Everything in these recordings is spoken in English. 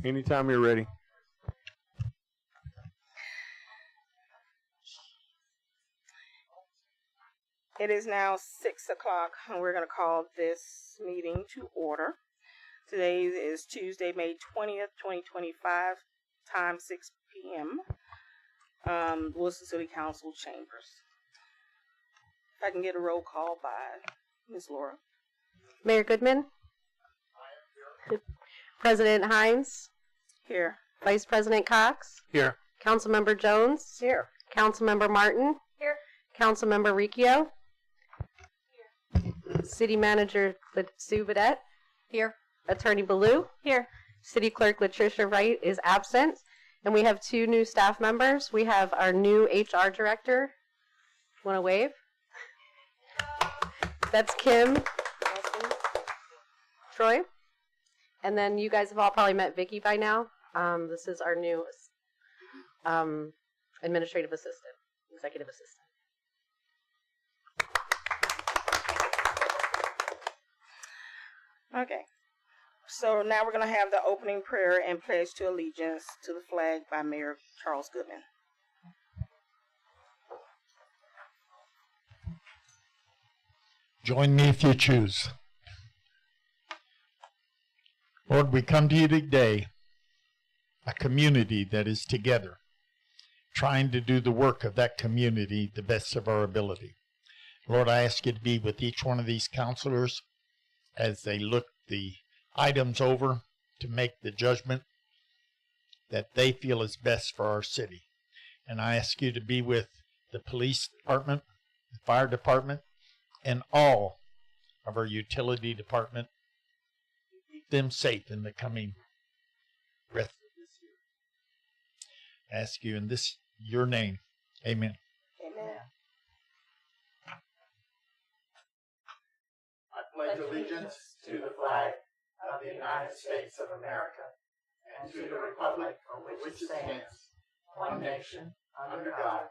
Anytime you're ready. It is now 6 o'clock, and we're going to call this meeting to order. Today is Tuesday, May 20th, 2025, time 6 p.m. Wilson City Council chambers. If I can get a roll call by Ms. Laura. Mayor Goodman? President Hines? Here. Vice President Cox? Here. Councilmember Jones? Here. Councilmember Martin? Here. Councilmember Ricchio? Here. City Manager Sue Badette? Here. Attorney Ballou? Here. City Clerk Latricia Wright is absent. And we have 2 new staff members. We have our new HR Director. Want to wave? That's Kim. Troy. And then you guys have all probably met Vicky by now. This is our new administrative assistant, executive assistant. Okay. So now we're going to have the opening prayer and pledge to allegiance to the flag by Mayor Charles Goodman. Join me if you choose. Lord, we come to you today, a community that is together, trying to do the work of that community the best of our ability. Lord, I ask you to be with each one of these counselors as they look the items over to make the judgment that they feel is best for our city. And I ask you to be with the police department, the fire department, and all of our utility department. Keep them safe in the coming rest of this year. I ask you in your name. Amen. Amen. I pledge allegiance to the flag of the United States of America and to the republic for which it stands, one nation, under God,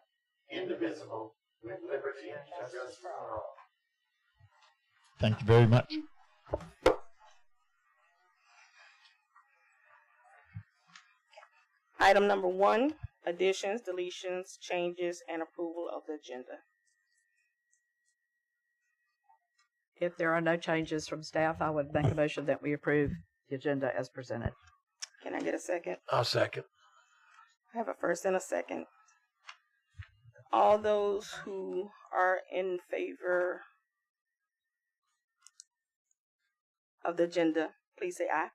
indivisible, with liberty and justice for all. Thank you very much. Item number 1, additions, deletions, changes, and approval of the agenda. If there are no changes from staff, I would make a motion that we approve the agenda as presented. Can I get a second? I'll second. I have a first and a second. All those who are in favor of the agenda, please say aye.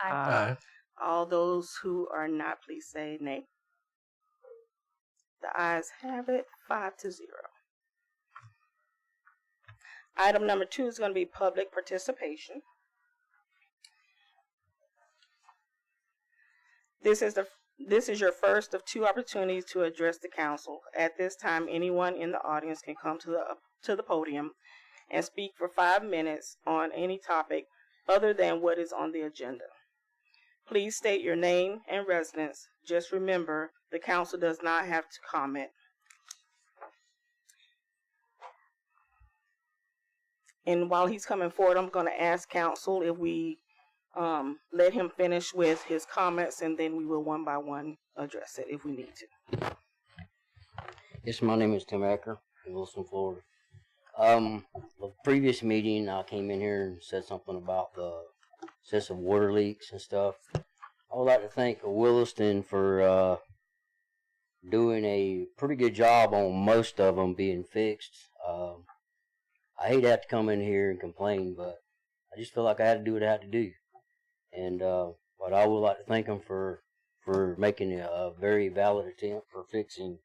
Aye. All those who are not, please say nay. The ayes have it, 5-0. Item number 2 is going to be public participation. This is your first of 2 opportunities to address the council. At this time, anyone in the audience can come to the podium and speak for 5 minutes on any topic other than what is on the agenda. Please state your name and residence. Just remember, the council does not have to comment. And while he's coming forward, I'm going to ask council if we let him finish with his comments, and then we will one by one address it if we need to. Yes, my name is Tim Acker in Wilson, Florida. The previous meeting, I came in here and said something about the excessive water leaks and stuff. I would like to thank Williston for doing a pretty good job on most of them being fixed. I hate to have to come in here and complain, but I just feel like I had to do what I had to do. And but I would like to thank them for making a very valid attempt for fixing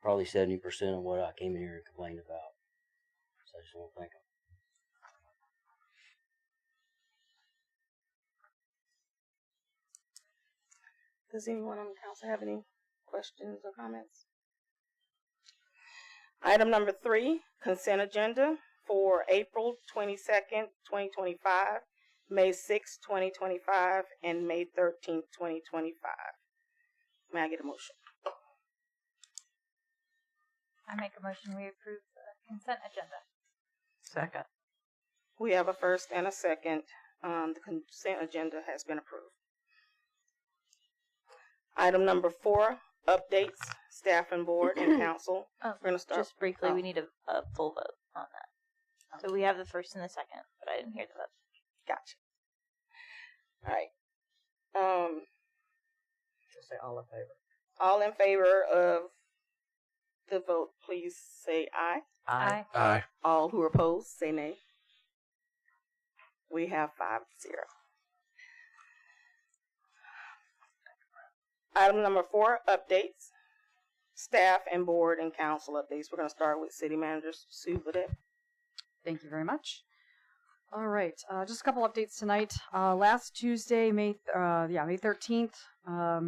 probably 70% of what I came in here and complained about. So I just want to thank them. Does anyone on the council have any questions or comments? Item number 3, consent agenda for April 22nd, 2025, May 6th, 2025, and May 13th, 2025. May I get a motion? I make a motion we approve the consent agenda. Second. We have a first and a second. The consent agenda has been approved. Item number 4, updates, staff and board and council. Oh, We're going to start. just briefly, oh. we need a full vote on that. So we have the first and the second, but I didn't hear the vote. Gotcha. All right. Just say all in favor. All in favor of the vote, please say aye. Aye. Aye. All who are opposed, say nay. We have 5-0. Item number 4, updates, staff and board and council updates. We're going to start with City Manager Sue Burdette. Thank you very much. All right, just a couple updates tonight. Last Tuesday, May 13th, a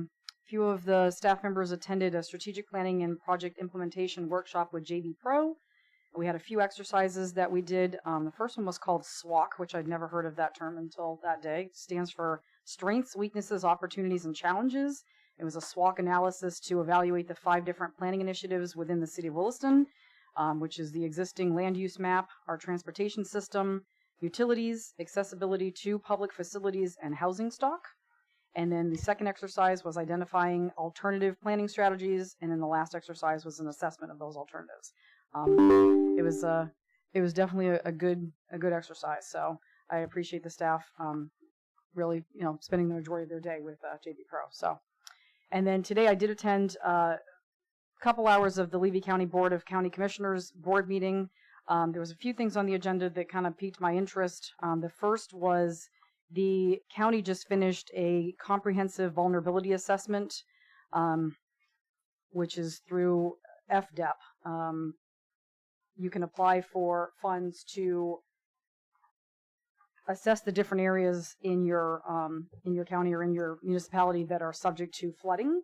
few of the staff members attended a strategic planning and project implementation workshop with JB Pro. We had a few exercises that we did. The first one was called SWOC, which I'd never heard of that term until that day. It stands for Strengths, Weaknesses, Opportunities, and Challenges. It was a SWOC analysis to evaluate the 5 different planning initiatives within the city of Williston, which is the existing land use map, our transportation system, utilities, accessibility to public facilities, and housing stock. And then the second exercise was identifying alternative planning strategies, and then the last exercise was an assessment of those alternatives. It was definitely a good exercise. So I appreciate the staff really spending the majority of their day with JB Pro. So. And then today I did attend a couple hours of the Levy County Board of County Commissioners board meeting. There was a few things on the agenda that kind of piqued my interest. The first was the county just finished a comprehensive vulnerability assessment, which is through FDEP. You can apply for funds to assess the different areas in your county or in your municipality that are subject to flooding.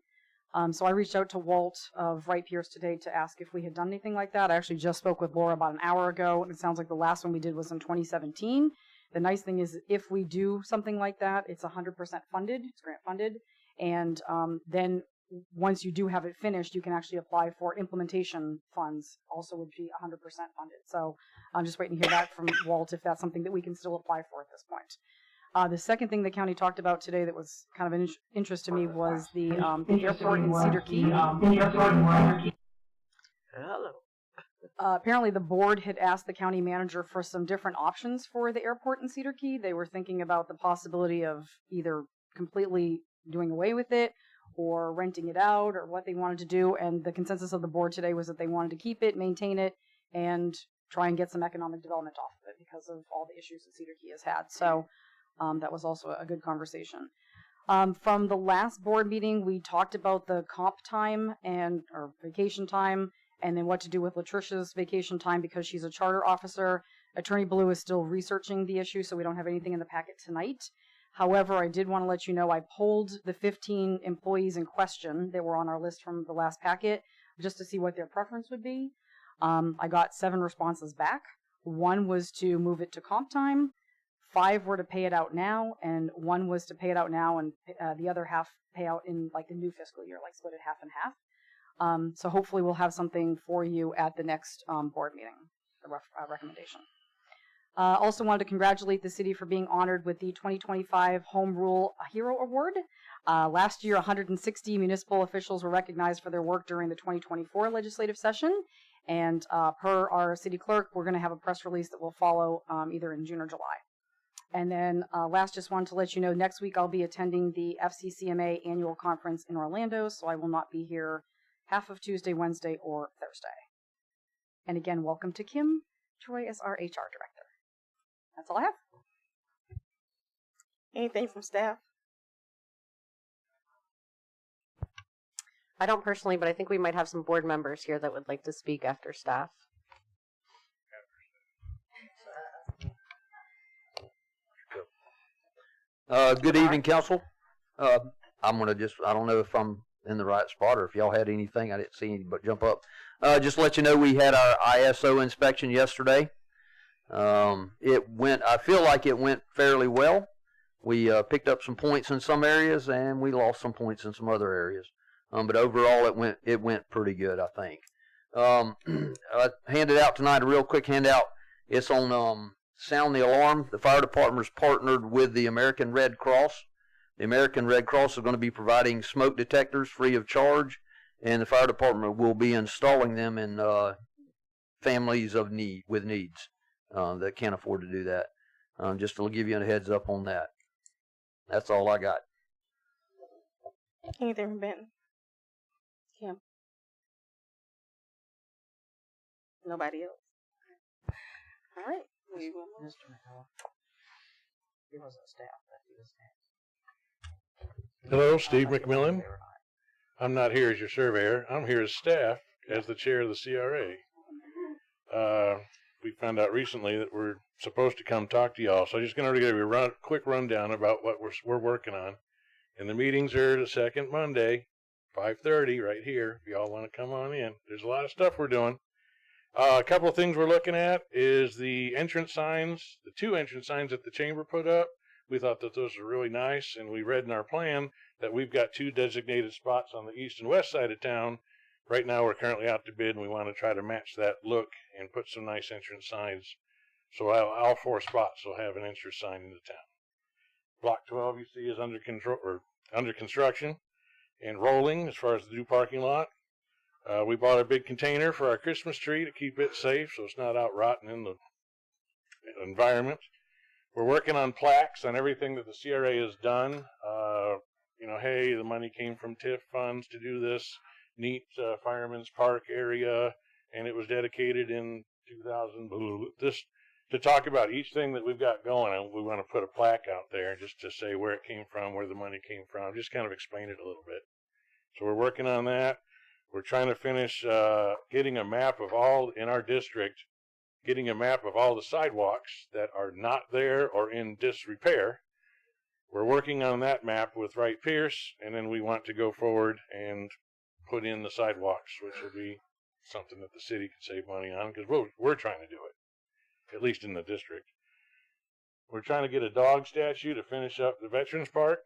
So I reached out to Walt of Wright Pierce today to ask if we had done anything like that. I actually just spoke with Laura about an hour ago, and it sounds like the last one we did was in 2017. The nice thing is if we do something like that, it's 100% funded, it's grant funded, and then once you do have it finished, you can actually apply for implementation funds, also would be 100% funded. So I'm just waiting to hear back from Walt if that's something that we can still apply for at this point. The second thing the county talked about today that was kind of an interest to me was the airport in Cedar Key. Hello. Apparently the board had asked the county manager for some different options for the airport in Cedar Key. They were thinking about the possibility of either completely doing away with it or renting it out or what they wanted to do. And the consensus of the board today was that they wanted to keep it, maintain it, and try and get some economic development off of it because of all the issues that Cedar Key has had. So that was also a good conversation. From the last board meeting, we talked about the comp time or vacation time, and then what to do with Latricia's vacation time because she's a charter officer. Attorney Blue is still researching the issue, so we don't have anything in the packet tonight. However, I did want to let you know I polled the 15 employees in question that were on our list from the last packet just to see what their preference would be. I got 7 responses back. 1 was to move it to comp time. 5 were to pay it out now, and 1 was to pay it out now and the other half pay out in like the new fiscal year, like split it half and half. So hopefully we'll have something for you at the next board meeting, the recommendation. Also wanted to congratulate the city for being honored with the 2025 Home Rule Hero Award. Last year, 160 municipal officials were recognized for their work during the 2024 legislative session. And per our city clerk, we're going to have a press release that will follow either in June or July. And then last, just wanted to let you know, next week I'll be attending the FCCMA annual conference in Orlando, so I will not be here half of Tuesday, Wednesday, or Thursday. And again, welcome to Kim Troy as our HR director. That's all I have. Anything from staff? I don't personally, but I think we might have some board members here that would like to speak after staff. Good evening, council. I'm going to I don't know if I'm in the right spot or if y'all had anything. I didn't see anybody jump up. Just to let you know, we had our ISO inspection yesterday. I feel like it went fairly well. We picked up some points in some areas and we lost some points in some other areas. But overall it went pretty good, I think. I handed out tonight a real quick handout. It's on Sound the Alarm. The fire department's partnered with the American Red Cross The American Red Cross is going to be providing smoke detectors free of charge, and the fire department will be installing them in families of need with needs that can't afford to do that. Just to give you a heads up on that. That's all I got. Anything from Benton? Kim? Nobody else? All right. We will move. Mr. McCullough. He wasn't staff, but he was next. Hello, Steve McMillan. I'm not here as your surveyor. I'm here as staff, as the chair of the CRA. We found out recently that we're supposed to come talk to y'all, so I'm just going to give you a quick rundown about what we're working on. And the meetings are the second Monday, 5:30, right here. If y'all want to come on in, there's a lot of stuff we're doing. A couple of things we're looking at is the entrance signs, the 2 entrance signs that the chamber put up. We thought that those were really nice, and we read in our plan that we've got 2 designated spots on the east and west side of town. Right now, we're currently out to bid, and we want to try to match that look and put some nice entrance signs. So all 4 spots will have an entrance sign into town. Block 12, you see, is under control or under construction and rolling as far as the new parking lot. We bought a big container for our Christmas tree to keep it safe, so it's not out rotting in the environment. We're working on plaques on everything that the CRA has done. Hey, the money came from TIF funds to do this neat Fireman's Park area, and it was dedicated in 2000. This to talk about each thing that we've got going, and we want to put a plaque out there just to say where it came from, where the money came from, just kind of explain it a little bit. So we're working on that. We're trying to finish getting a map of all in our district, getting a map of all the sidewalks that are not there or in disrepair. We're working on that map with Wright Pierce, and then we want to go forward and put in the sidewalks, which will be something that the city can save money on, because we're trying to do it, at least in the district. We're trying to get a dog statue to finish up the Veterans Park.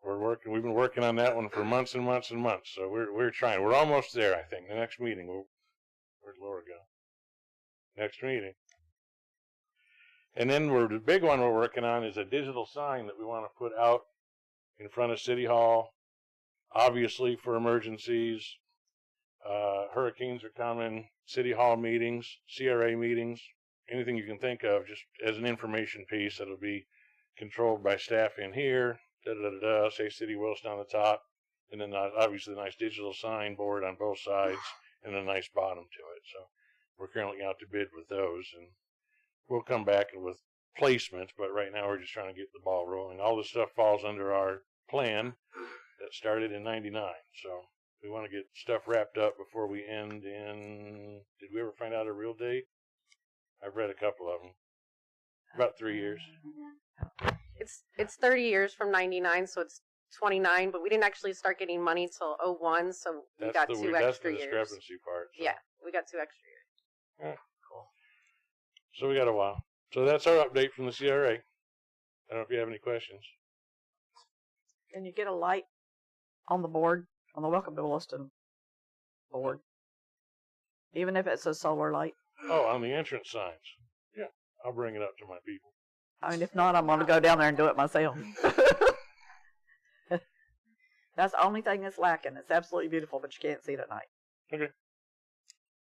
We've been working on that one for months and months and months, so we're trying. We're almost there, I think. The next meeting, where'd Laura go? Next meeting. And then the big one we're working on is a digital sign that we want to put out in front of City Hall, obviously for emergencies. Hurricanes are coming, City Hall meetings, CRA meetings, anything you can think of, just as an information piece that'll be controlled by staff in here, say City Wilson on the top, and then obviously the nice digital sign board on both sides, and a nice bottom to it. So we're currently out to bid with those, and we'll come back with placements, but right now we're just trying to get the ball rolling. All this stuff falls under our plan that started in '99, so we want to get stuff wrapped up before we end in, did we ever find out a real date? I've read a couple of them. About 3 years. It's 30 years from 99, so it's 29, but we didn't actually start getting money till 01, so we got 2 extra years. That's the discrepancy part. So. Yeah, we got 2 extra years. All right, cool. So we got a while. So that's our update from the CRA. I don't know if you have any questions. Can you get a light on the board, on the Welcome to Williston board? Even if it's a solar light? Oh, on the entrance signs. Yeah, I'll bring it up to my people. I mean, if not, I'm going to go down there and do it myself. That's the only thing that's lacking. It's absolutely beautiful, but you can't see it at night. Okay.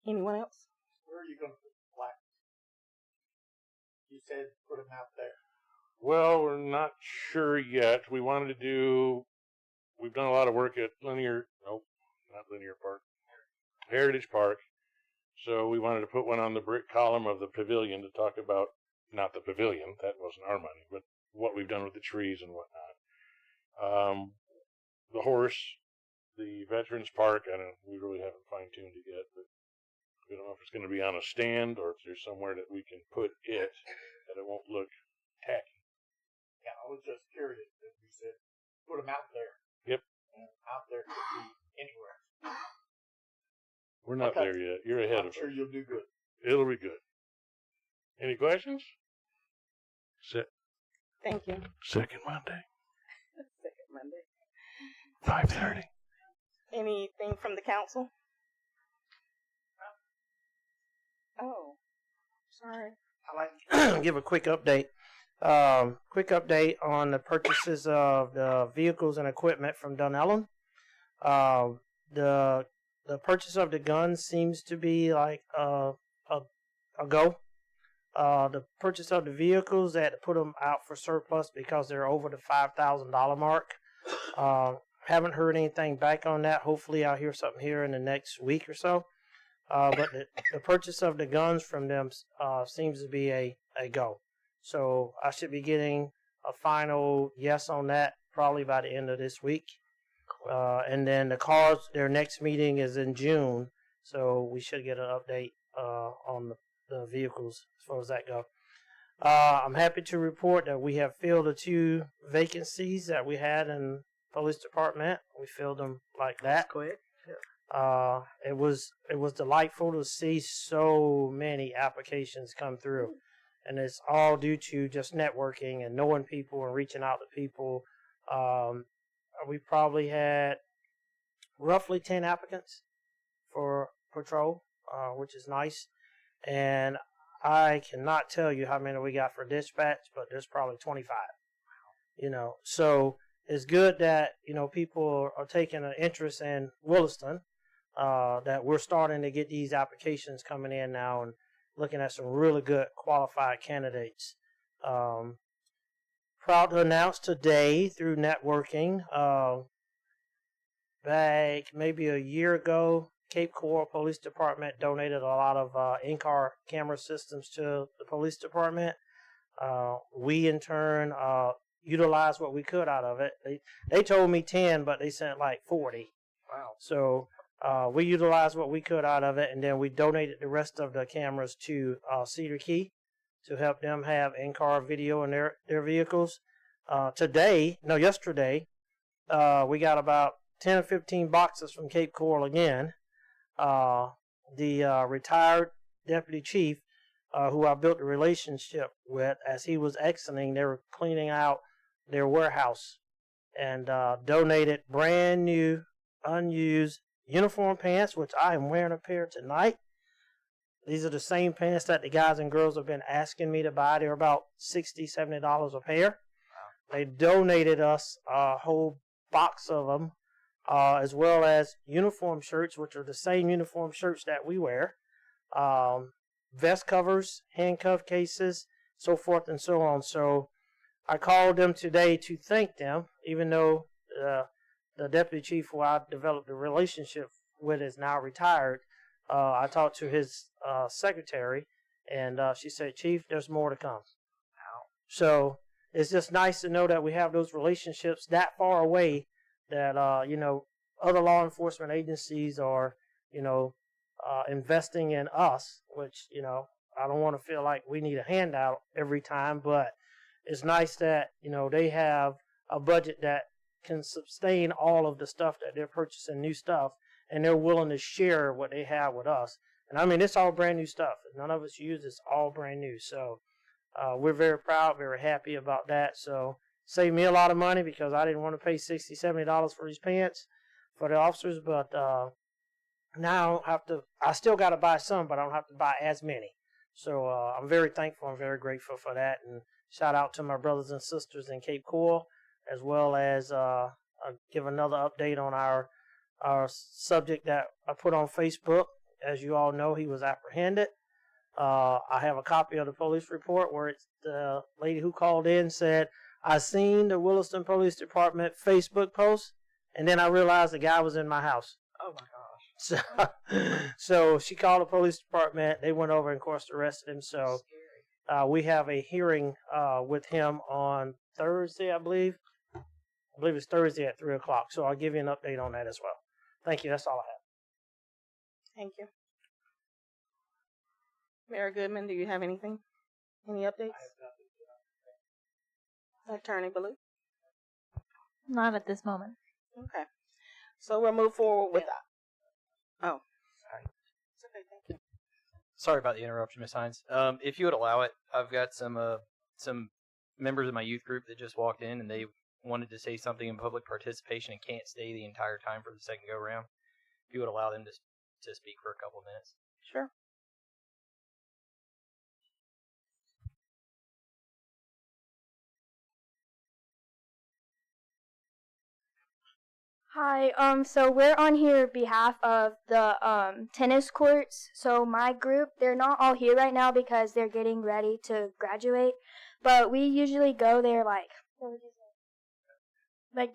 Anyone else? Where are you going to put the plaques? You said put them out there. Well, we're not sure yet. We've done a lot of work at Heritage Park. So we wanted to put one on the brick column of the pavilion to talk about, not the pavilion, that wasn't our money, but what we've done with the trees and whatnot. The horse, the Veterans Park, we really haven't fine-tuned it yet, but we don't know if it's going to be on a stand or if there's somewhere that we can put it that it won't look tacky. Yeah, I was just curious that you said put them out there. Yep. And out there could be anywhere. We're not there yet. You're ahead of us. I'm sure you'll do good. It'll be good. Any questions? Thank you. Second Monday. Second Monday. 5:30. Anything from the council? Oh, sorry. I'd like to give a quick update. Quick update on the purchases of the vehicles and equipment from Dunellen. The purchase of the guns seems to be like a go. The purchase of the vehicles, they had to put them out for surplus because they're over the $5,000 mark. Haven't heard anything back on that. Hopefully, I'll hear something here in the next week or so. But the purchase of the guns from them seems to be a go. So I should be getting a final yes on that probably by the end of this week. And then the cars, their next meeting is in June, so we should get an update on the vehicles as far as that go. I'm happy to report that we have filled the 2 vacancies that we had in police department. We filled them like that. Quick. It was delightful to see so many applications come through, and it's all due to just networking and knowing people and reaching out to people. We probably had roughly 10 applicants for patrol, which is nice, and I cannot tell you how many we got for dispatch, but there's probably 25. So it's good that people are taking an interest in Williston. That we're starting to get these applications coming in now and looking at some really good qualified candidates. Proud to announce today through networking, back maybe a year ago, Cape Coral Police Department donated a lot of in-car camera systems to the police department. We in turn utilized what we could out of it. They told me 10, but they sent like 40. Wow. So we utilized what we could out of it, and then we donated the rest of the cameras to Cedar Key to help them have in-car video in their vehicles. Yesterday, we got about 10 or 15 boxes from Cape Coral again. The retired deputy chief, who I built a relationship with, as he was exiting, they were cleaning out their warehouse and donated brand new, unused uniform pants, which I am wearing a pair tonight. These are the same pants that the guys and girls have been asking me to buy. They're about $60, $70 a pair. Wow. They donated us a whole box of them, as well as uniform shirts, which are the same uniform shirts that we wear, vest covers, handcuff cases, so forth and so on. So I called them today to thank them, even though the deputy chief who I developed a relationship with is now retired. I talked to his secretary, and she said, "Chief, there's more to come." Wow. So it's just nice to know that we have those relationships that far away that, other law enforcement agencies are, investing in us, which, I don't want to feel like we need a handout every time, but it's nice that, they have a budget that can sustain all of the stuff that they're purchasing, new stuff, and they're willing to share what they have with us. And I mean, it's all brand new stuff. None of us use it's all brand new. So we're very proud, very happy about that. So saved me a lot of money because I didn't want to pay $60, $70 for these pants for the officers. But now I still got to buy some, but I don't have to buy as many. So I'm very thankful and very grateful for that. And shout out to my brothers and sisters in Cape Coral, as well as I'll give another update on our subject that I put on Facebook. As you all know, he was apprehended. I have a copy of the police report where it's the lady who called in said, "I seen the Williston Police Department Facebook post, and then I realized the guy was in my house." Oh my gosh. So she called the police department. They went over and, of course, arrested him. So we have a hearing with him on Thursday, I believe. I believe it's Thursday at 3 o'clock. So I'll give you an update on that as well. Thank you. That's all I have. Thank you. Mayor Goodman, do you have anything? Any updates? Attorney Ballou? Not at this moment. Okay. So we'll move forward with that. Oh. Sorry. It's okay, thank you. Sorry about the interruption, Ms. Hines. If you would allow it, I've got some members of my youth group that just walked in, and they wanted to say something in public participation and can't stay the entire time for the second go-round. If you would allow them to speak for a couple of minutes. Sure. Hi, so we're on here behalf of the tennis courts. So my group, they're not all here right now because they're getting ready to graduate, but we usually go there like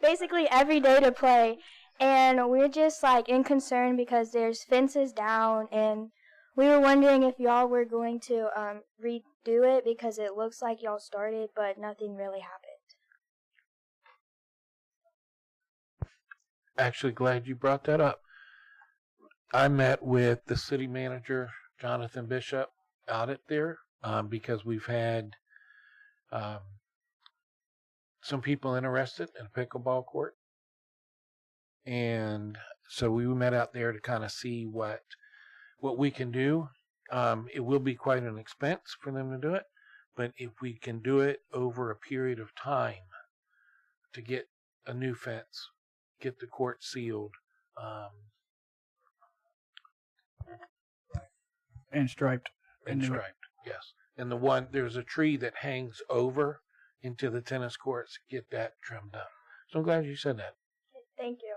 basically every day to play, and we're just like in concern because there's fences down, and we were wondering if y'all were going to redo it because it looks like y'all started, but nothing really happened. Actually, glad you brought that up. I met with the city manager, Jonathan Bishop, out at there because we've had some people interested in a pickleball court. And so we met out there to kind of see what we can do. It will be quite an expense for them to do it, but if we can do it over a period of time to get a new fence, get the court sealed, And striped. yes. And there's a tree that hangs over into the tennis courts. Get that trimmed up. So I'm glad you said that. Thank you.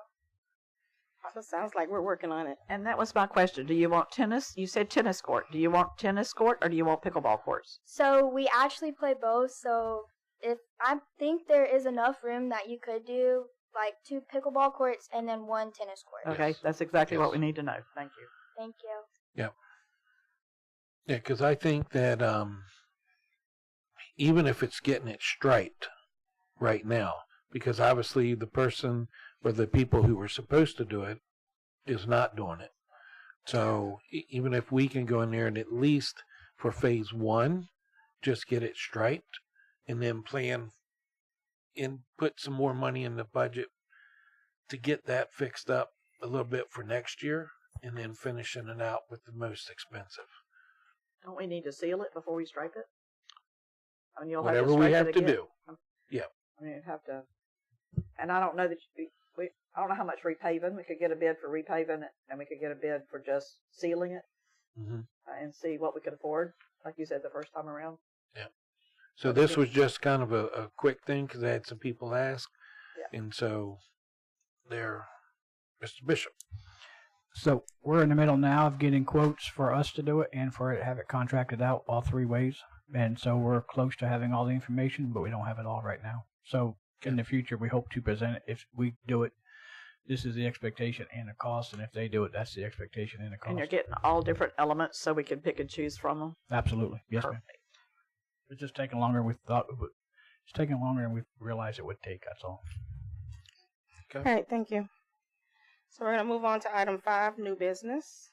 So it sounds like we're working on it. And that was my question. Do you want tennis? You said tennis court. Do you want tennis court or do you want pickleball courts? So we actually play both. So if I think there is enough room that you could do like 2 pickleball courts and then 1 tennis court. Okay, that's exactly what we need to know. Thank you. Thank you. Yep. Yeah, because I think that even if it's getting it striped right now, because obviously the person or the people who were supposed to do it is not doing it. So even if we can go in there and at least for phase 1, just get it striped and then plan and put some more money in the budget to get that fixed up a little bit for next year and then finishing it out with the most expensive. Don't we need to seal it before we stripe it? I mean, you'll Whatever have to we stripe have it to again. do. Yeah. I mean, you'd have to, and I don't know that I don't know how much repaving. We could get a bid for repaving it, and we could get a bid for just sealing it, and see what we could afford. Like you said, the first time around. Yeah. So this was just kind of a quick thing because I had some people ask, and so there, Mr. Bishop. So we're in the middle now of getting quotes for us to do it and for it to have it contracted out all 3 ways. And so we're close to having all the information, but we don't have it all right now. So in the future, we hope to present it. If we do it, this is the expectation and the cost. And if they do it, that's the expectation and the cost. And you're getting all different elements so we can pick and choose from them. Absolutely. Yes, ma'am. It's just taking longer than we thought it would. It's taking longer than we realized it would take. That's all. Okay. All right. Thank you. So we're going to move on to item 5, new business.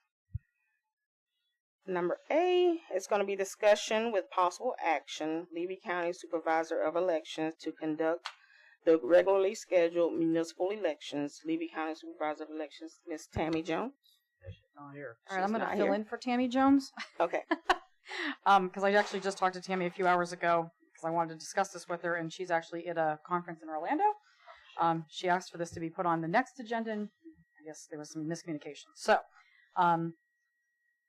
Number A is going to be discussion with possible action, Levy County Supervisor of Elections to conduct the regularly scheduled municipal elections. Levy County Supervisor of Elections, Ms. Tammy Jones. Not here. All right, I'm going to fill in for Tammy Jones. Okay. Because I actually just talked to Tammy a few hours ago because I wanted to discuss this with her, and she's actually at a conference in Orlando. She asked for this to be put on the next agenda, and I guess there was some miscommunication. So,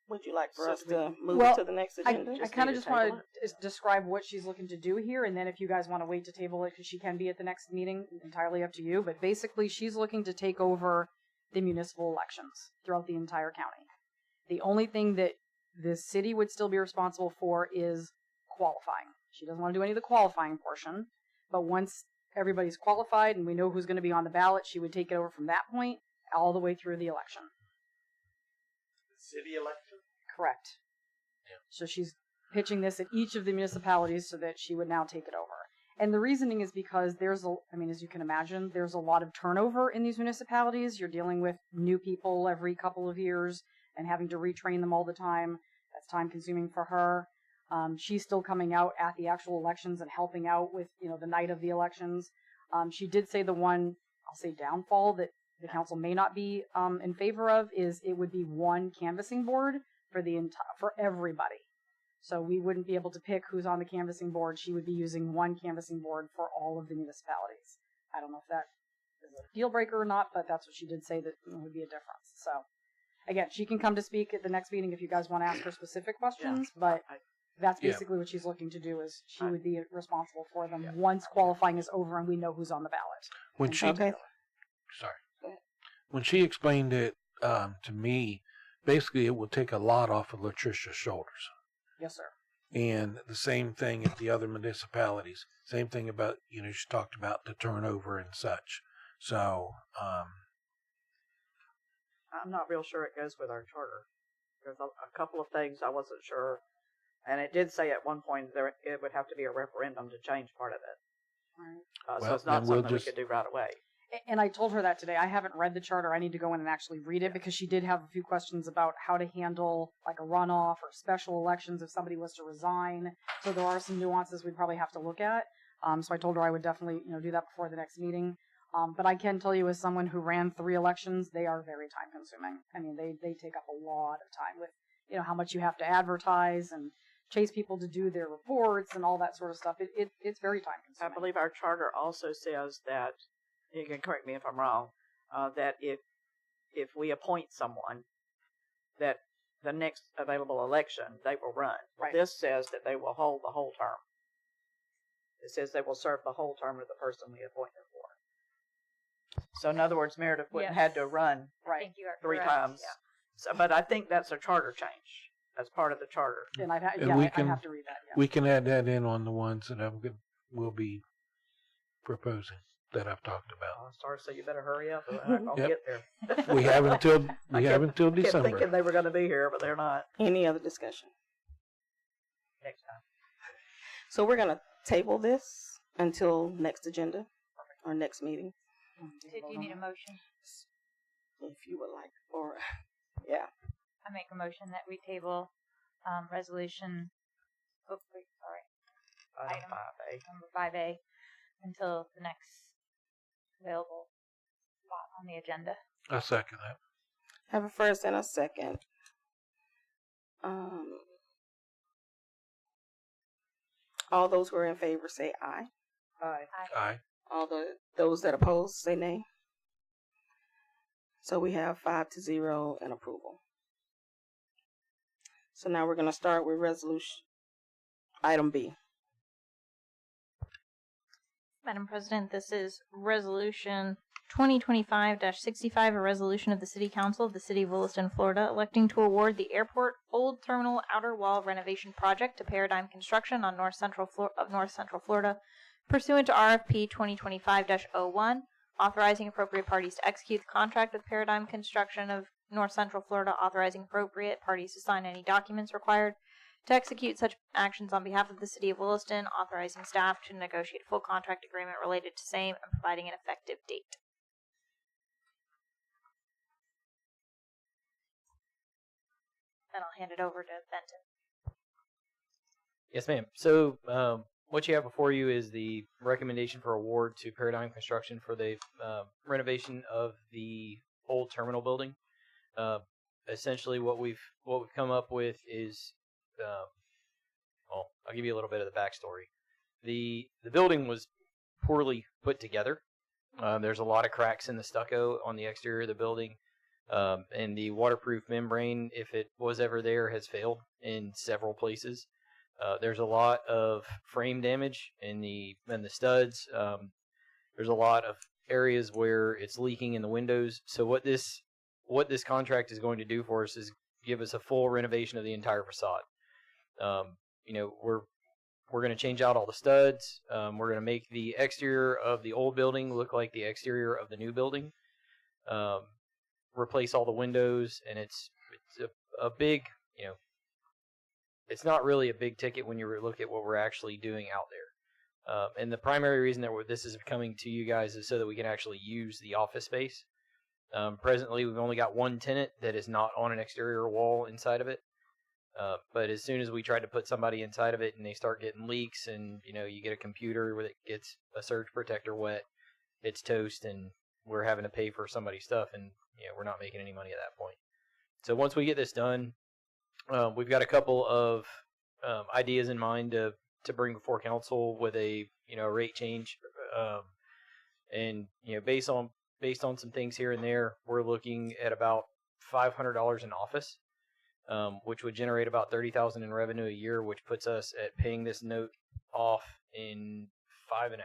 would you like for us to move it to the next agenda? I kind of just want to describe what she's looking to do here, and then if you guys want to wait to table it, because she can be at the next meeting, entirely up to you. But basically, she's looking to take over the municipal elections throughout the entire county. The only thing that the city would still be responsible for is qualifying. She doesn't want to do any of the qualifying portion, but once everybody's qualified and we know who's going to be on the ballot, she would take it over from that point all the way through the election. City election? Correct. Yeah. So she's pitching this at each of the municipalities so that she would now take it over. And the reasoning is because as you can imagine, there's a lot of turnover in these municipalities. You're dealing with new people every couple of years and having to retrain them all the time. That's time consuming for her. She's still coming out at the actual elections and helping out with, the night of the elections. She did say the one, downfall that the council may not be in favor of is it would be one canvassing board for everybody. So we wouldn't be able to pick who's on the canvassing board. She would be using one canvassing board for all of the municipalities. I don't know if that is a deal breaker or not, but that's what she did say that would be a difference. So again, she can come to speak at the next meeting if you guys want to ask her specific questions, but that's basically what she's looking to do is she would be responsible for them once qualifying is over and we know who's on the ball. When she, okay. sorry. when she explained it to me, basically it will take a lot off of Latricia's shoulders. Yes, sir. And the same thing at the other municipalities. Same thing about, she talked about the turnover and such. So, I'm not real sure it goes with our charter. There's a couple of things I wasn't sure. And it did say at one point it would have to be a referendum to change part of it. Right. So it's not something we could do right away. And I told her that today. I haven't read the charter. I need to go in and actually read it because she did have a few questions about how to handle like a runoff or special elections if somebody was to resign. So there are some nuances we'd probably have to look at. So I told her I would definitely, do that before the next meeting. But I can tell you as someone who ran 3 elections, they are very time consuming. I mean, they take up a lot of time with, how much you have to advertise and chase people to do their reports and all that sort of stuff. It's very time consuming. I believe our charter also says that, you can correct me if I'm wrong, that if we appoint someone, that the next available election, they will run. Right. This says that they will hold the whole term. It says they will serve the whole term of the person we appoint them for. So in other words, Meredith wouldn't have had to run Right. Thank you are 3 correct. times. Yeah. So, but I think that's a charter change. That's part of the charter. And I'd And I we have to read that. Yeah. we can add that in on the ones that we'll be proposing that I've talked about. I'm sorry, so you better hurry up. Or we're not gonna Yep. get there. We have until I kept December. thinking they were going to be here, but they're not. Any other discussion? Next time. So we're going to table this until next agenda or next meeting, So do you need a motion? if you would like. Or, yeah. I make a motion that we table resolution. Oh, wait, sorry. Item 5A. Number 5A until the next available spot on the agenda. I second that. Have a first and a second. All those who are in favor say aye. Aye. Aye. Those that oppose say nay. So we have 5-0 in approval. So now we're going to start with resolution item B. Madam President, this is Resolution 2025-65, a resolution of the City Council of the City of Williston, Florida, electing to award the airport Old Terminal Outer Wall renovation project to Paradigm Construction on North Central Florida, pursuant to RFP 2025-01, authorizing appropriate parties to execute the contract with Paradigm Construction of North Central Florida, authorizing appropriate parties to sign any documents required to execute such actions on behalf of the City of Williston, authorizing staff to negotiate a full contract agreement related to same, and providing an effective date. Then I'll hand it over to Benton. Yes, ma'am. So, what you have before you is the recommendation for award to Paradigm Construction for the renovation of the old terminal building. Essentially, what we've come up with is, well, I'll give you a little bit of the backstory. The building was poorly put together. There's a lot of cracks in the stucco on the exterior of the building, and the waterproof membrane, if it was ever there, has failed in several places. There's a lot of frame damage in the studs. There's a lot of areas where it's leaking in the windows. So what this contract is going to do for us is give us a full renovation of the entire facade. We're going to change out all the studs. We're going to make the exterior of the old building look like the exterior of the new building. Replace all the windows, and it's a big, it's not really a big ticket when you look at what we're actually doing out there. And the primary reason that this is coming to you guys is so that we can actually use the office space. Presently, we've only got one tenant that is not on an exterior wall inside of it. But as soon as we try to put somebody inside of it and they start getting leaks and, you get a computer that gets a surge protector wet, it's toast and we're having to pay for somebody's stuff and, we're not making any money at that point. So once we get this done, we've got a couple of ideas in mind to bring before council with a rate change, and based on some things here and there, we're looking at about $500 in office, which would generate about $30,000 in revenue a year, which puts us at paying this note off in 5.5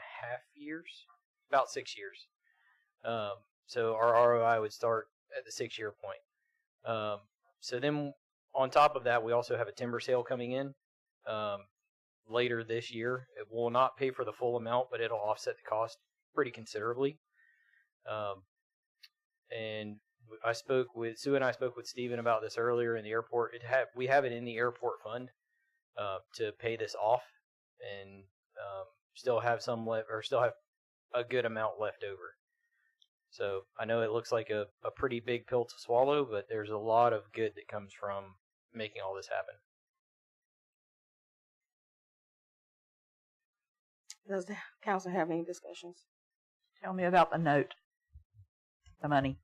years, about 6 years. So our ROI would start at the 6-year point. So then on top of that, we also have a timber sale coming in later this year. It will not pay for the full amount, but it'll offset the cost pretty considerably. And Sue and I spoke with Steven about this earlier in the airport. We have it in the airport fund to pay this off, and still have some left, or still have a good amount left over. So I know it looks like a pretty big pill to swallow, but there's a lot of good that comes from making all this happen. Does the council have any discussions? Tell me about the note, the money.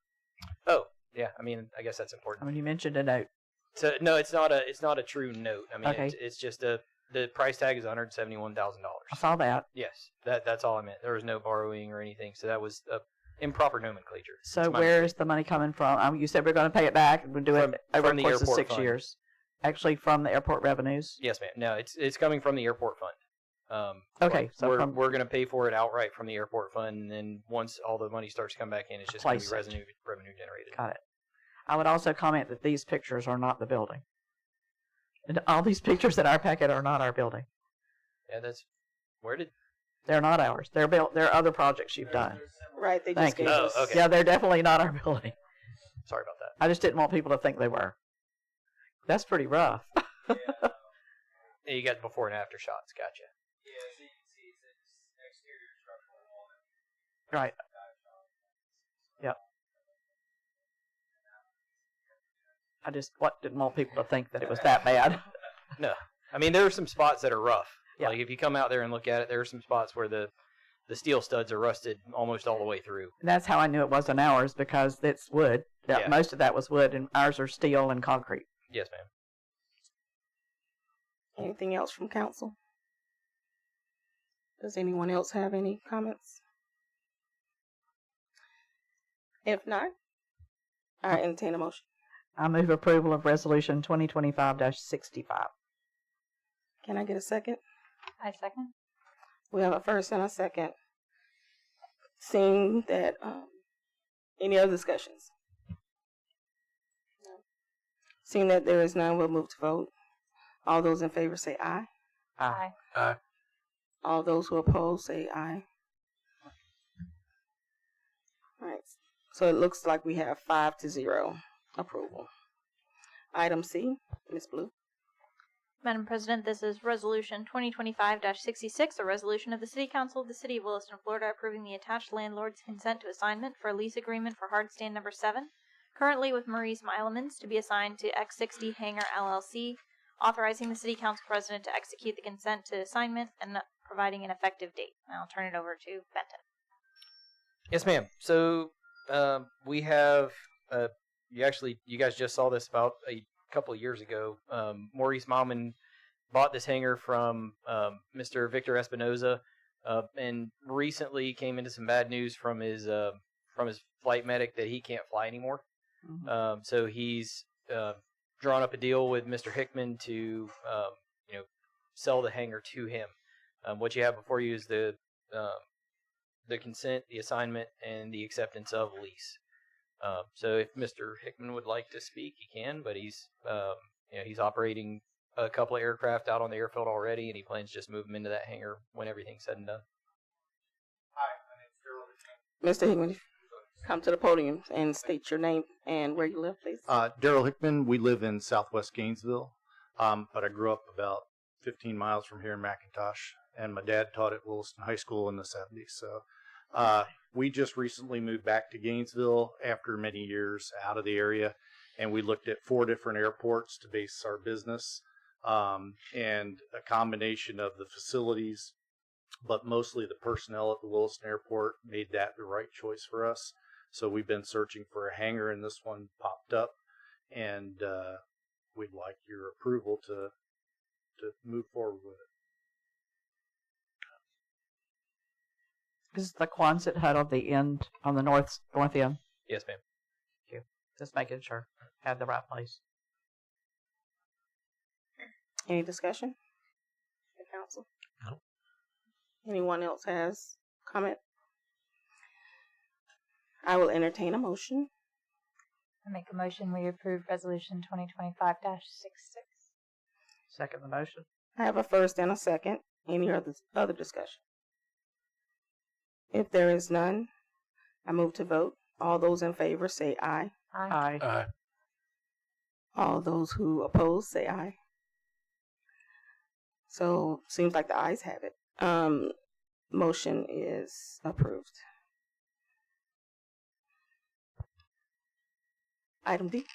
Oh, yeah. I mean, I guess that's important. I mean, you mentioned a note. So no, it's not a true note. I mean, Okay. it's just the price tag is $171,000. I saw that. Yes, that's all I meant. There was no borrowing or anything, so that was improper nomenclature. So where is the money coming from? You said we're going to pay it back and we'll do it over the course of 6 years. Actually, from the airport revenues. Yes, ma'am. No, it's coming from the airport fund. Okay, so we're going to pay for it outright from the airport fund, and then once all the money starts to come back in, it's just going to be revenue generated. Got it. I would also comment that these pictures are not the building. And all these pictures in our packet are not our building. Yeah, They're not ours. They're other projects you've done. Right, they just Thank you. gave us. Okay. Yeah, they're definitely not our building. Sorry about that. I just didn't want people to think they were. That's pretty rough. Yeah, you got before and after shots. Gotcha. Yeah, so you can see it's exterior structural wall. Right. Yep. I just didn't want people to think that it was that bad. No. I mean, there are some spots that are rough. Yeah. Like, if you come out there and look at it, there are some spots where the steel studs are rusted almost all the way through. And that's how I knew it wasn't ours, because it's wood. Yeah. Most of that was wood, and ours are steel and concrete. Yes, ma'am. Anything else from council? Does anyone else have any comments? If not, I entertain a motion. I move approval of Resolution 2025-65. Can I get a second? I second. We have a first and a second. Seeing that, any other discussions? No. Seeing that there is none, we'll move to vote. All those in favor say aye. Aye. Aye. All those who oppose say aye. All right. So it looks like we have 5-0 approval. Item C, Ms. Blue. Madam President, this is Resolution 2025-66, a resolution of the City Council of the City of Williston, Florida, approving the attached landlord's consent to assignment for a lease agreement for Hardstand Number 7, currently with Maurice Milemans, to be assigned to X60 Hangar LLC, authorizing the City Council President to execute the consent to assignment and providing an effective date. I'll turn it over to Benton. Yes, ma'am. So we have you guys just saw this about a couple of years ago. Maurice Malman bought this hangar from Mr. Victor Espinoza, and recently came into some bad news from his flight medic that he can't fly anymore. Mm-hmm. So he's drawn up a deal with Mr. Hickman to sell the hangar to him. What you have before you is the consent, the assignment, and the acceptance of lease. So if Mr. Hickman would like to speak, he can, but he's operating a couple of aircraft out on the airfield already, and he plans to just move them into that hangar when everything's said and done. Hi, my name's Daryl. Mr. Hickman, come to the podium and state your name and where you live, please. Daryl Hickman. We live in Southwest Gainesville, but I grew up about 15 miles from here in McIntosh, and my dad taught at Williston High School in the 70s. So we just recently moved back to Gainesville after many years out of the area, and we looked at 4 different airports to base our business, and a combination of the facilities, but mostly the personnel at the Williston Airport made that the right choice for us. So we've been searching for a hangar, and this one popped up, and we'd like your approval to move forward with it. This is the Quonset hut on the end, on the north end. Yes, ma'am. Thank you. Just making sure. Had the right place. Any discussion? The council? No. Anyone else has comment? I will entertain a motion. I make a motion we approve Resolution 2025-66. Second the motion. I have a first and a second. Any other discussion? If there is none, I move to vote. All those in favor say aye. Aye. Aye. All those who oppose say aye. So seems like the ayes have it. Motion is approved. Item D.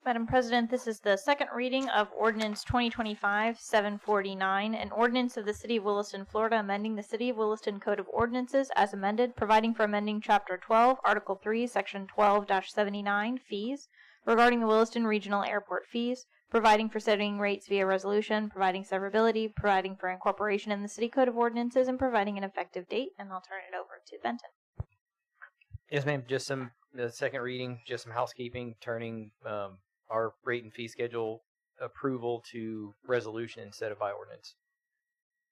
Madam President, this is the second reading of Ordinance 2025-749, an ordinance of the City of Williston, Florida, amending the City of Williston Code of Ordinances as amended, providing for amending Chapter 12, Article 3, Section 12-79, fees, regarding the Williston Regional Airport fees, providing for setting rates via resolution, providing severability, providing for incorporation in the City Code of Ordinances, and providing an effective date. And I'll turn it over to Benton. Yes, ma'am. Just the second reading, just some housekeeping, turning our rate and fee schedule approval to resolution instead of by ordinance.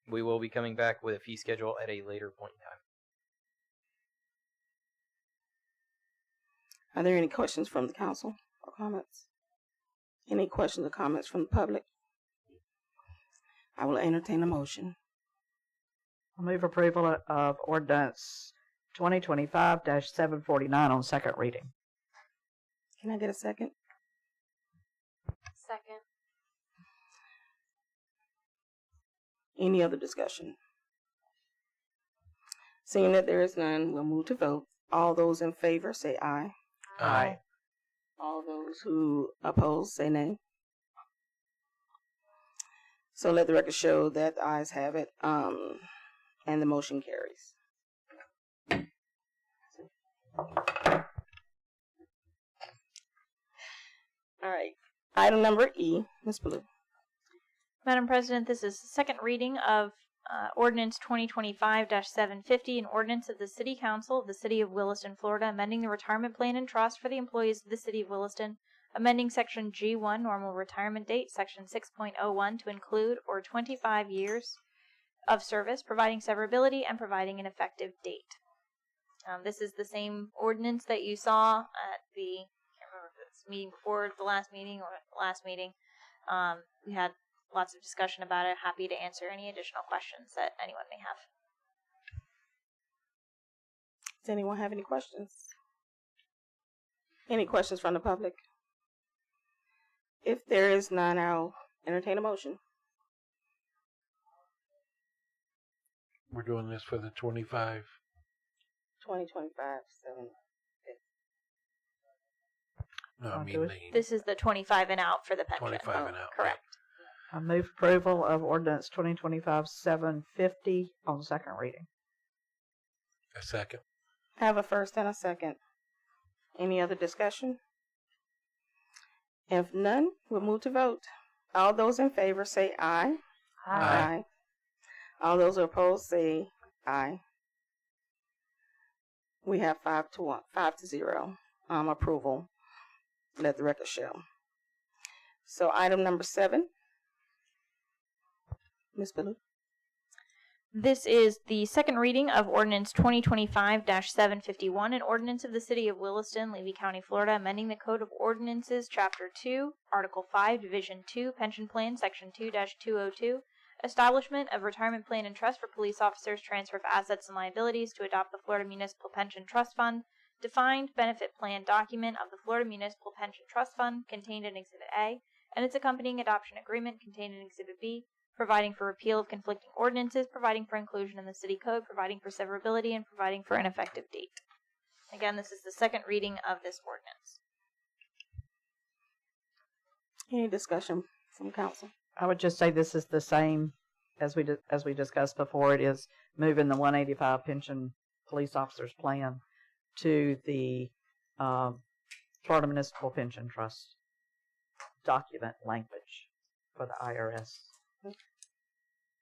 We will be coming back with a fee schedule at a later point in time. Are there any questions from the council or comments? Any questions or comments from the public? I will entertain a motion. I move approval of ordinance 2025-749 on second reading. Can I get a second? Second. Any other discussion? Seeing that there is none, we'll move to vote. All those in favor say aye. Aye. All those who oppose say nay. So let the record show that the ayes have it, and the motion carries. All right. Item number E, Ms. Blue. Madam President, this is the second reading of Ordinance 2025-750, an ordinance of the City Council of the City of Williston, Florida, amending the retirement plan and trust for the employees of the City of Williston, amending Section G1, normal retirement date, Section 6.01 to include or 25 years of service, providing severability, and providing an effective date. This is the same ordinance that you saw at the, I can't remember if it's meeting before the last meeting or the last meeting. We had lots of discussion about it. Happy to answer any additional questions that anyone may have. Does anyone have any questions? Any questions from the public? If there is none, I'll entertain a motion. We're doing this for the 2025. 2025-750. No, I mean This is the 25 and out for the pension. 25 and out. Correct. I move approval of ordinance 2025-750 on second reading. A second. I have a first and a second. Any other discussion? If none, we'll move to vote. All those in favor say aye. Aye. All those opposed say aye. We have 5-0 approval. Let the record show. So item number 7. Ms. Ballou. This is the second reading of Ordinance 2025-751, an ordinance of the City of Williston, Levy County, Florida, amending the Code of Ordinances, Chapter 2, Article 5, Division 2, Pension Plan, Section 2-202, Establishment of Retirement Plan and Trust for Police Officers, Transfer of Assets and Liabilities to adopt the Florida Municipal Pension Trust Fund, Defined Benefit Plan document of the Florida Municipal Pension Trust Fund contained in Exhibit A, and its accompanying adoption agreement contained in Exhibit B, providing for repeal of conflicting ordinances, providing for inclusion in the city code, providing for severability, and providing for an effective date. Again, this is the second reading of this ordinance. Any discussion from council? I would just say this is the same as we discussed before. It is moving the 185 pension police officers plan to the Florida Municipal Pension Trust document language for the IRS.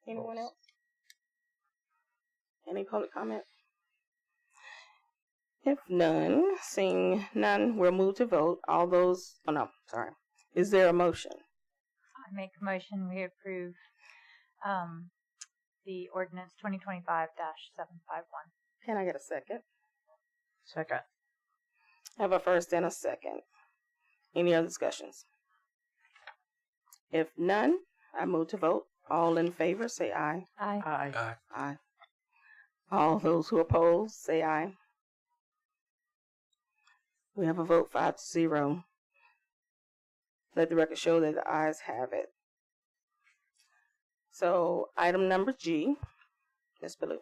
Anyone else? Any public comment? If none, seeing none, we'll move to vote. All those, oh no, sorry. Is there a motion? I make a motion we approve the ordinance 2025-751. Can I get a second? Second. I have a first and a second. Any other discussions? If none, I move to vote. All in favor, say aye. Aye. Aye. Aye. All those who oppose, say aye. We have a vote 5-0. Let the record show that the ayes have it. So, item number G, Ms. Ballou.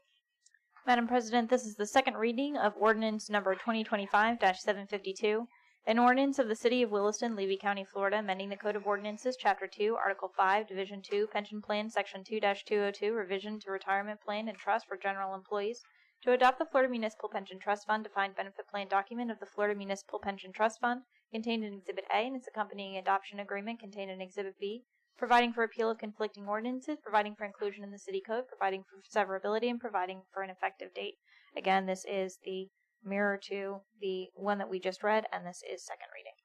Madam President, this is the second reading of ordinance number 2025-752, an ordinance of the City of Williston, Levy County, Florida, amending the Code of Ordinances, Chapter 2, Article 5, Division 2, Pension Plan, Section 2-202, Revision to Retirement Plan and Trust for General Employees, to adopt the Florida Municipal Pension Trust Fund Defined Benefit Plan document of the Florida Municipal Pension Trust Fund, contained in Exhibit A and its accompanying adoption agreement contained in Exhibit B, providing for appeal of conflicting ordinances, providing for inclusion in the city code, providing for severability, and providing for an effective date. Again, this is the mirror to the one that we just read, and this is second reading.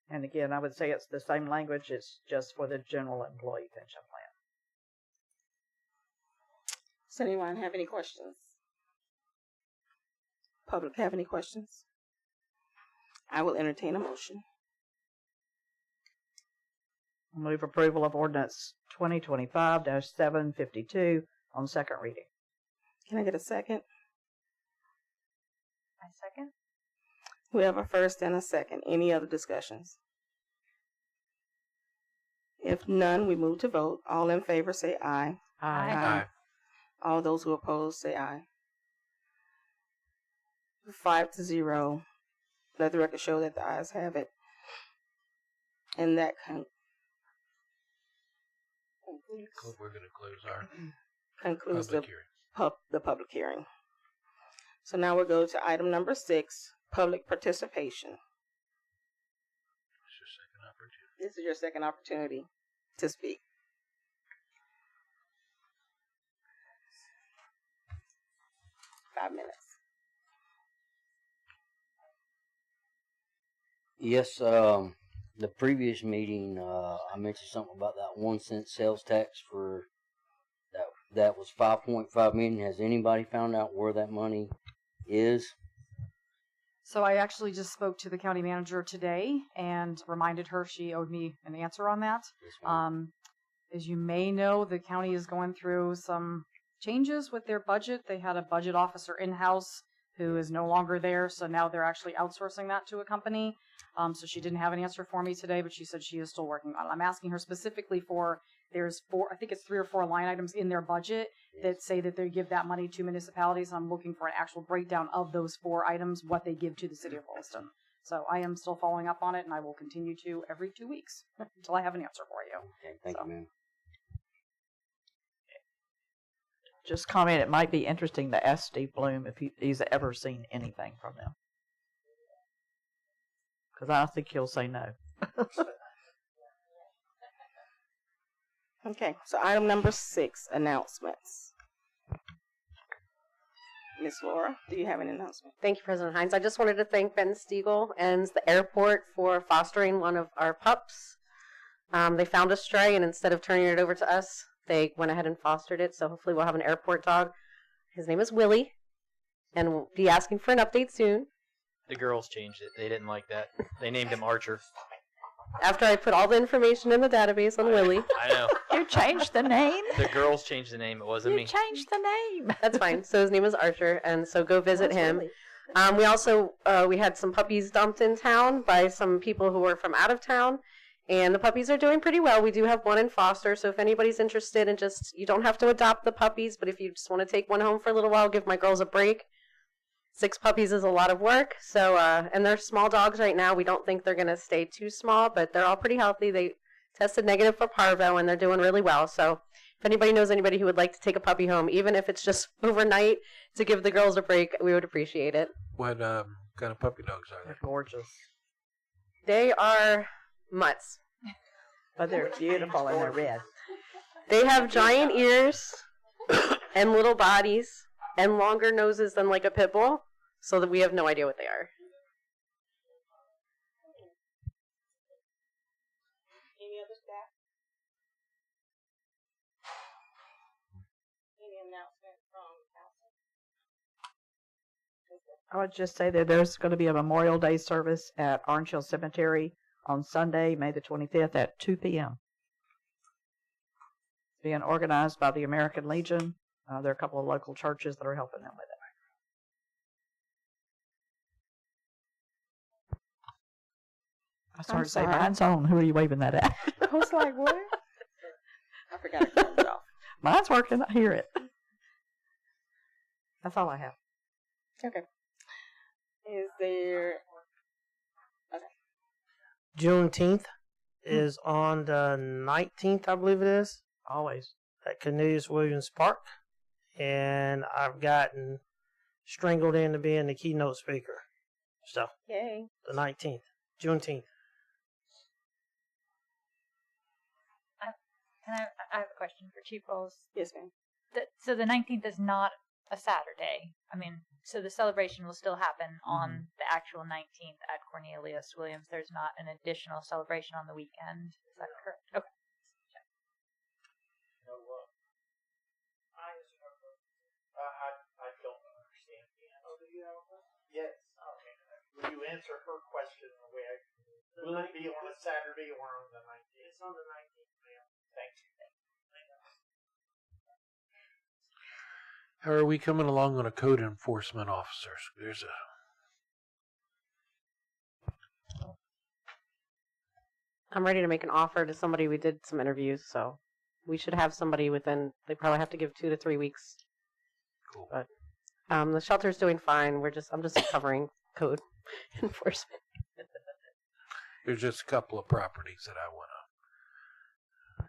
And again, I would say it's the same language. It's just for the general employee pension plan. Does anyone have any questions? Public have any questions? I will entertain a motion. Move approval of ordinance 2025-752 on second reading. Can I get a second? I second. We have a first and a second. Any other discussions? If none, we move to vote. All in favor say aye. Aye. All those who oppose say aye. 5-0. Let the record show that the ayes have it. And that We're going to close our concludes public hearing. the public hearing. So now we'll go to item number 6, public participation. It's your second opportunity. This is your second opportunity to speak. Five minutes. Yes, the previous meeting, I mentioned something about that 1 cent sales tax for that was 5.5 million. Has anybody found out where that money is? So I actually just spoke to the county manager today and reminded her she owed me an answer on that. As you may know, the county is going through some changes with their budget. They had a budget officer in-house who is no longer there, so now they're actually outsourcing that to a company. So she didn't have an answer for me today, but she said she is still working on it. I'm asking her specifically for, there's 3 or 4 line items in their budget that say that they give that money to municipalities. I'm looking for an actual breakdown of those 4 items, what they give to the city of Williston. So I am still following up on it, and I will continue to every 2 weeks until I have an answer for you. Okay, thank you, ma'am. Just comment, it might be interesting to ask Steve Bloom if he's ever seen anything from them. Because I don't think he'll say no. Okay, so item number 6, announcements. Miss Laura, do you have an announcement? Thank you, President Hines. I just wanted to thank Ben Stiegel and the airport for fostering one of our pups. They found a stray, and instead of turning it over to us, they went ahead and fostered it. So hopefully we'll have an airport dog. His name is Willie, and we'll be asking for an update soon. The girls changed it. They didn't like that. They named him Archer. After I put all the information in the database on Willie. I know. You changed the name. The girls changed the name. It wasn't me. You changed the name. That's fine. So his name is Archer, and so go visit him. Willie. We also we had some puppies dumped in town by some people who were from out of town, and the puppies are doing pretty well. We do have one in foster, so if anybody's interested in you don't have to adopt the puppies, but if you just want to take one home for a little while, give my girls a break. 6 puppies is a lot of work, so and they're small dogs right now. We don't think they're going to stay too small, but they're all pretty healthy. They tested negative for parvo, and they're doing really well. So if anybody knows anybody who would like to take a puppy home, even if it's just overnight to give the girls a break, we would appreciate it. What kind of puppy dogs are They're they? gorgeous. They are mutts. But they're beautiful and they're red. They have giant ears and little bodies and longer noses than like a pit bull, so that we have no idea what they are. Any other staff? Any announcement from council? I would just say that there's going to be a Memorial Day service at Orange Hill Cemetery on Sunday, May the 25th at 2 p.m. Being organized by the American Legion. There are a couple of local churches that are helping them with it. I started to say, mine's on. Who are you waving that at? I was like, what? I forgot to turn it off. Mine's working. I hear it. That's all I have. Okay. Is there... Okay. Juneteenth is on the 19th, I believe it is. Always. At Cornelius Williams Park. And I've gotten strangled into being the keynote speaker. So, Yay. the 19th, Juneteenth. I have a question for Chief Rolls. Yes, ma'am. So the 19th is not a Saturday. I mean, so the celebration will still happen on the actual 19th at Cornelius Williams. There's not an additional celebration on the weekend. Is that correct? Okay. I don't understand the answer. Oh, do you have a question? Yes. Okay. Will you answer her question the way I can? Will it be on a Saturday or on the 19th? It's on the 19th, ma'am. Thank you. How are we coming along on a code enforcement officers? I'm ready to make an offer to somebody. We did some interviews, so we should have somebody within. They probably have to give 2 to 3 weeks. Cool. But the shelter's doing fine. I'm just covering code enforcement. There's just a couple of properties that I want to.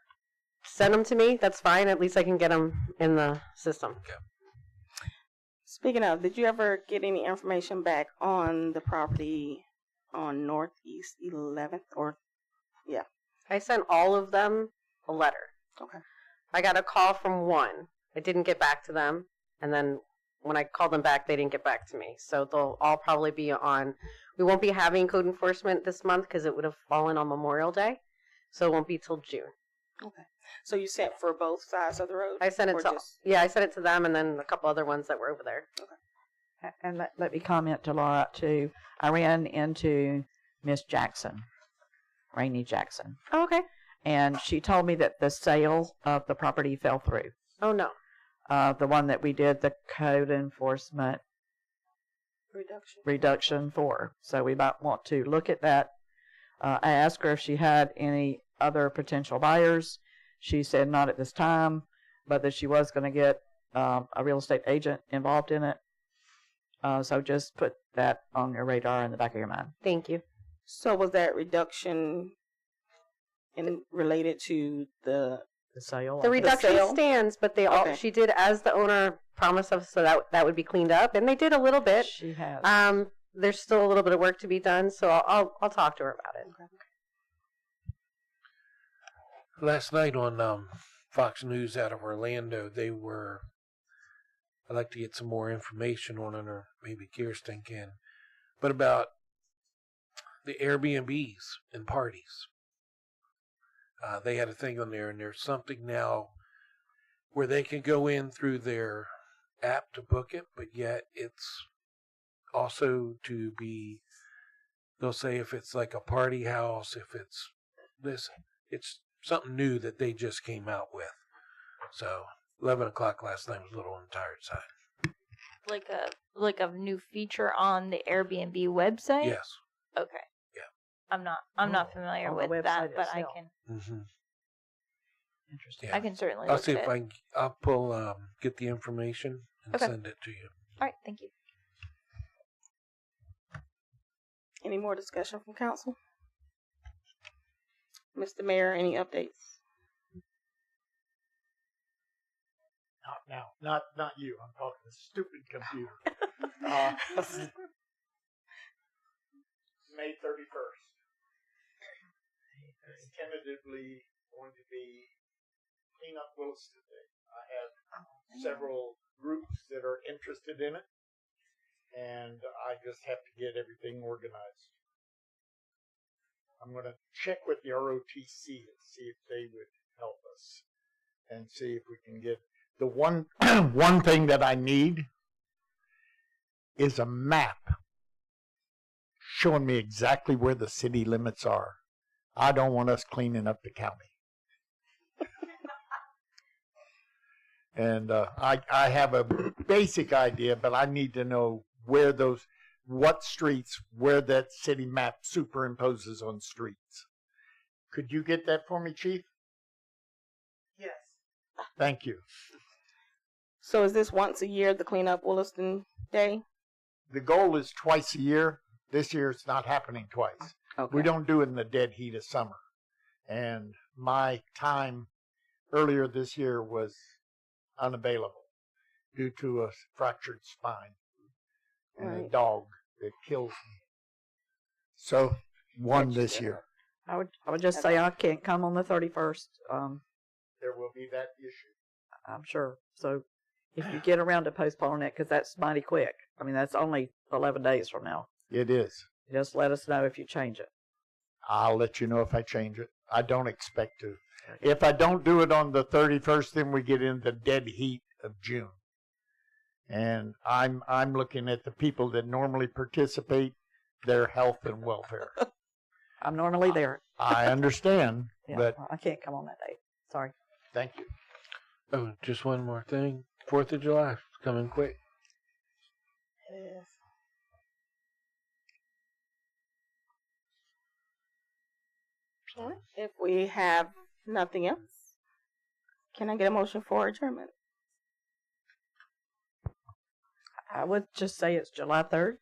Send them to me. That's fine. At least I can get them in the system. Okay. Speaking of, did you ever get any information back on the property on Northeast 11th? Or, yeah. I sent all of them a letter. Okay. I got a call from one. I didn't get back to them. And then when I called them back, they didn't get back to me. So they'll all probably be on. We won't be having code enforcement this month because it would have fallen on Memorial Day. So it won't be till June. Okay. So you sent for both sides of the road? I sent it to I sent it to them and then a couple other ones that were over there. Okay. And let me comment to Laura, too. I ran into Miss Jackson, Rainey Jackson. Oh, okay. And she told me that the sale of the property fell through. Oh, no. The one that we did the code enforcement reduction for. So we might want to look at that. I asked her if she had any other potential buyers. She said not at this time, but that she was going to get a real estate agent involved in it. So just put that on your radar in the back of your mind. Thank you. So was that reduction related to the sale? The reduction stands, but they all she did as the owner promised us, so that would be cleaned up, and they did a little bit. She has. There's still a little bit of work to be done, so I'll talk to her about it. Okay. Last night on Fox News out of Orlando, I'd like to get some more information on it, or maybe Kirsten can, but about the Airbnbs and parties. They had a thing on there, and there's something now where they can go in through their app to book it, but yet it's also to be, they'll say if it's like a party house, if it's this, it's something new that they just came out with. So 11 o'clock last night was a little on the tired side. Like a new feature on the Airbnb website? Yes. Okay. Yeah. I'm not familiar with that, but I can. Mm-hmm. Interesting. I can certainly. I'll look see at if it. I can. I'll pull get the information and Okay. send it to you. All right. Thank you. Any more discussion from council? Mr. Mayor, any updates? Not now. Not you. I'm talking to the stupid computer. May 31st. It's tentatively going to be Clean Up Williston Day. I have several groups that are interested in it, and I just have to get everything organized. I'm going to check with the ROTC and see if they would help us, and see if we can get the one thing that I need is a map showing me exactly where the city limits are. I don't want us cleaning up the county. And I have a basic idea, but I need to know what streets, where that city map superimposes on streets. Could you get that for me, Chief? Yes. Thank you. So is this once a year, the Clean Up Williston Day? The goal is twice a year. This year it's not happening twice. Okay. We don't do it in the dead heat of summer. And my time earlier this year was unavailable due to a fractured spine and a dog that kills me. So one this year. I would just say I can't come on the 31st. There will be that issue. I'm sure. So if you get around to postponing it, because that's mighty quick. I mean, that's only 11 days from now. It is. Just let us know if you change it. I'll let you know if I change it. I don't expect to. If I don't do it on the 31st, then we get in the dead heat of June. And I'm looking at the people that normally participate, their health and welfare. I'm normally there. I understand, Yeah, but I can't come on that day. Sorry. thank you. Oh, just one more thing. 4th of July is coming quick. It is. All right. If we have nothing else, can I get a motion for adjournment? I would just say it's July 3rd,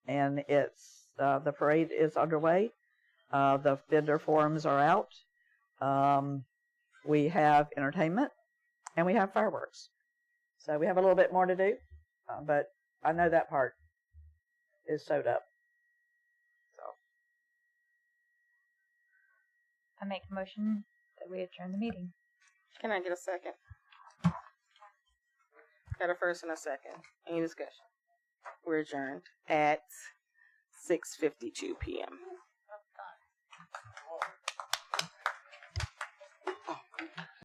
and it's the parade is underway. The vendor forums are out. We have entertainment, and we have fireworks. So we have a little bit more to do, but I know that part is sewed up. I make a motion that we adjourn the meeting. Can I get a second? Got a first and a second. Any discussion? We're adjourned at 6:52 p.m.